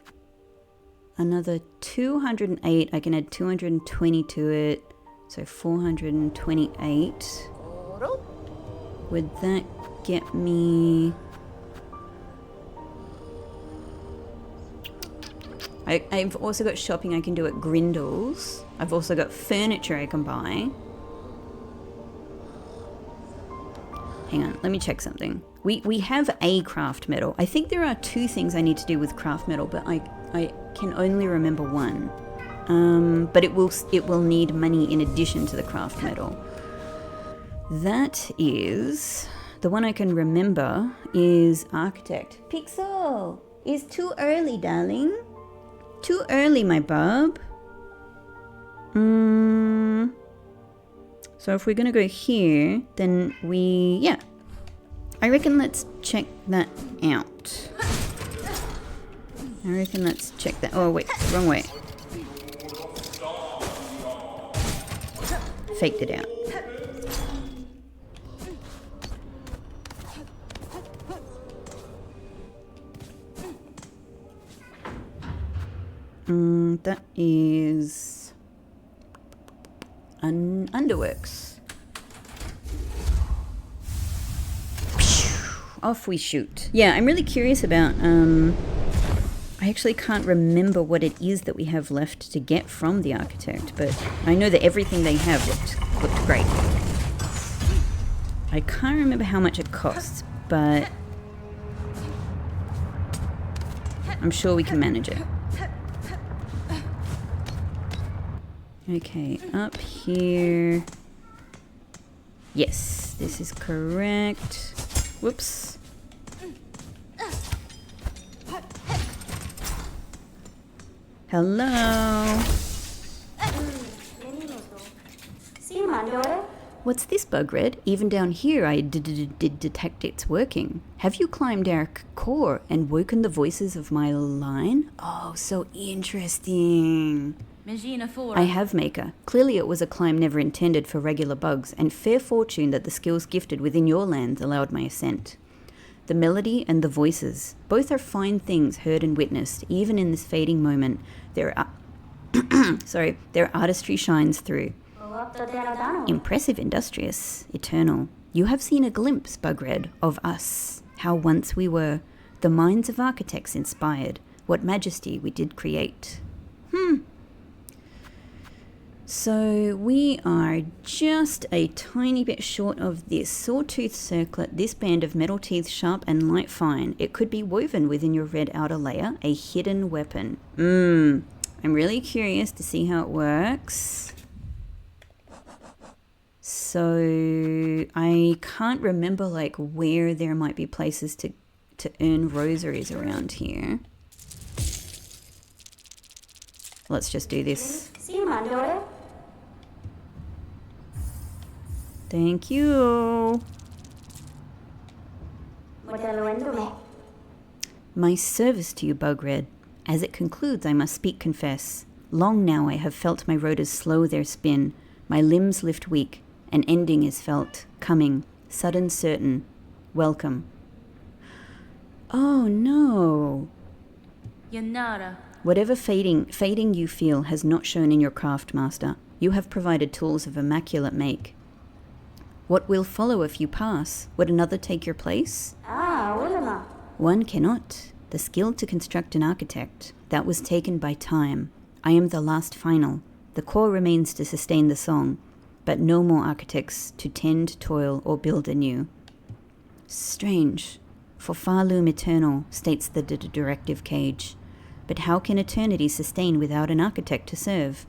A: another 208. I can add 220 to it. So 428. Would that get me... I've also got shopping I can do at Grindle's. I've also got furniture I can buy. Hang on, let me check something. We have a craft metal. I think there are 2 things I need to do with craft metal, but I can only remember one. But it will need money in addition to the craft metal. That is... The one I can remember is Architect. Pixel! It's too early, darling. Too early, my bub. So if we're gonna go here, then yeah. I reckon let's check that out. I reckon let's check that. Oh wait, wrong way. Faked it out. That is Underworks. Off we shoot. Yeah, I'm really curious about I actually can't remember what it is that we have left to get from the architect, but I know that everything they have looked great. I can't remember how much it costs, but I'm sure we can manage it. Okay, up here. Yes, this is correct. Whoops. Hello. What's this, Bug Red? Even down here I did detect it's working. Have you climbed our core and woken the voices of my line? Oh, so interesting. I have, Maker. Clearly it was a climb never intended for regular bugs, and fair fortune that the skills gifted within your lands allowed my ascent. The melody and the voices, both are fine things heard and witnessed, even in this fading moment. Their artistry shines through. Impressive, industrious, eternal. You have seen a glimpse, Bug Red, of us, how once we were, the minds of architects inspired, what majesty we did create. So we are just a tiny bit short of this sawtooth circlet, this band of metal teeth sharp and light fine. It could be woven within your red outer layer, a hidden weapon. I'm really curious to see how it works. So I can't remember like where there might be places to earn rosaries around here. Let's just do this. Thank you. My service to you, Bug Red. As it concludes, I must confess. Long now I have felt my rotors slow their spin. My limbs lift weak. An ending is felt. Coming. Sudden, certain. Welcome. Oh no. Whatever fading you feel has not shown in your craft, Master. You have provided tools of immaculate make. What will follow if you pass? Would another take your place? One cannot. The skill to construct an architect, that was taken by time. I am the last final. The core remains to sustain the song, but no more architects to tend, toil, or build anew. Strange. For far loom eternal, states the directive cage. But how can eternity sustain without an architect to serve?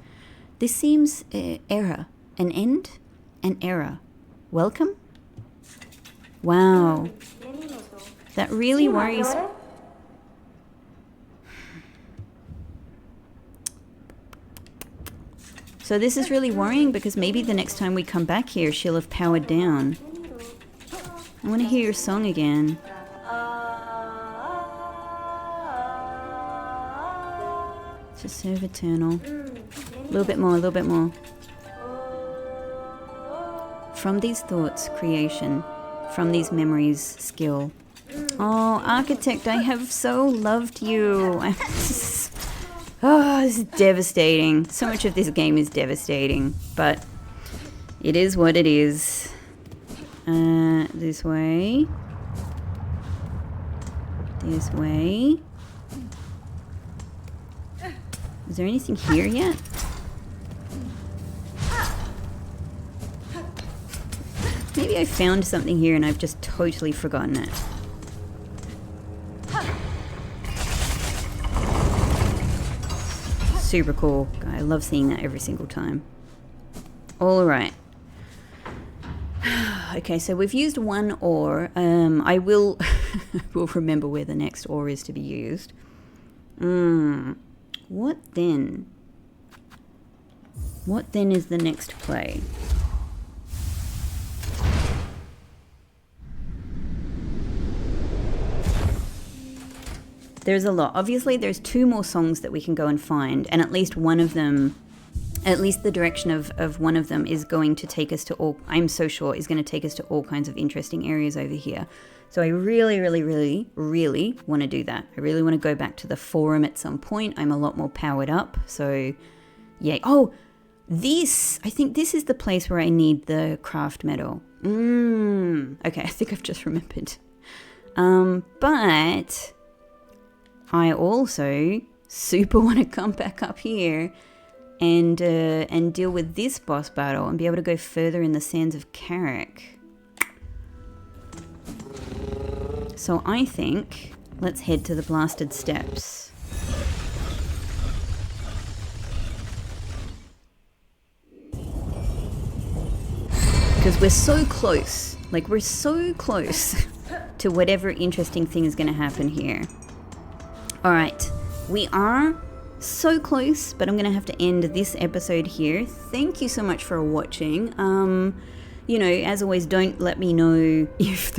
A: This seems error. An end? An error. Welcome? Wow. That really worries. So this is really worrying because maybe the next time we come back here, she'll have powered down. I want to hear your song again. To serve eternal. A little bit more, a little bit more. From these thoughts, creation. From these memories, skill. Oh, Architect, I have so loved you. Oh, this is devastating. So much of this game is devastating, but it is what it is. This way. This way. Is there anything here yet? Maybe I found something here and I've just totally forgotten it. Super cool. I love seeing that every single time. Alright. Okay, so we've used one ore. I will will remember where the next ore is to be used. What then? What then is the next play? There's a lot. Obviously, there's 2 more songs that we can go and find, and at least one of them, at least the direction of one of them is going to take us to all, I'm so sure, is going to take us to all kinds of interesting areas over here. So I really, really, really, really want to do that. I really want to go back to the forum at some point. I'm a lot more powered up, so yay. Oh, this, I think this is the place where I need the craft medal. Okay, I think I've just remembered. But I also super want to come back up here and deal with this boss battle and be able to go further in the sands of Carrick. So I think let's head to the blasted steps. Because we're so close. Like, we're so close to whatever interesting thing is going to happen here. Alright, we are so close, but I'm going to have to end this episode here. Thank you so much for watching. You know, as always, don't let me know if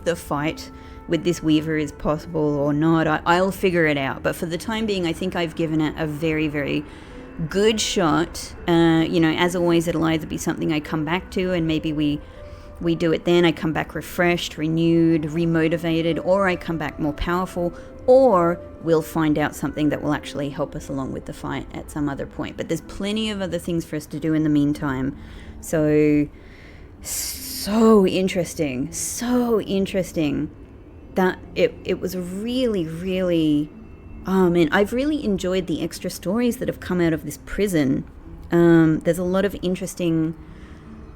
A: the fight with this Weaver is possible or not. I'll figure it out. But for the time being, I think I've given it a very, very good shot. You know, as always, it'll either be something I come back to and maybe we do it then. I come back refreshed, renewed, remotivated, or I come back more powerful, or we'll find out something that will actually help us along with the fight at some other point. But there's plenty of other things for us to do in the meantime. So interesting. So interesting. That it was really, really... Oh man, I've really enjoyed the extra stories that have come out of this prison. There's a lot of interesting...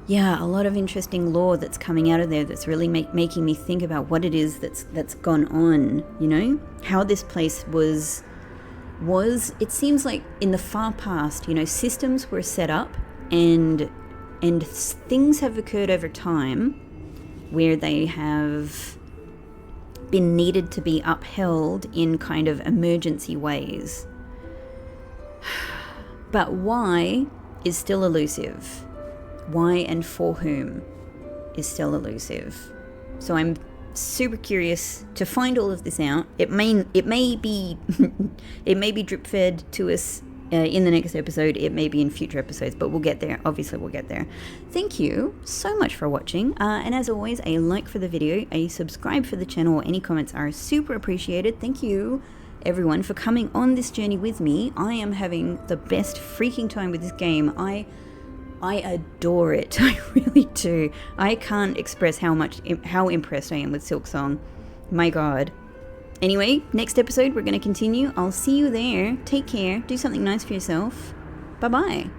A: Yeah, a lot of interesting lore that's coming out of there that's really making me think about what it is that's gone on, you know? How this place was, it seems like in the far past, you know, systems were set up and things have occurred over time where they have been needed to be upheld in kind of emergency ways. But why is still elusive. Why and for whom is still elusive. So I'm super curious to find all of this out. It may be it may be drip fed to us in the next episode. It may be in future episodes, but we'll get there. Obviously, we'll get there. Thank you so much for watching. And as always, a like for the video, a subscribe for the channel, or any comments are super appreciated. Thank you, everyone, for coming on this journey with me. I am having the best freaking time with this game. I adore it. I really do. I can't express how impressed I am with Silksong. My God. Anyway, next episode we're going to continue. I'll see you there. Take care. Do something nice for yourself. Bye-bye.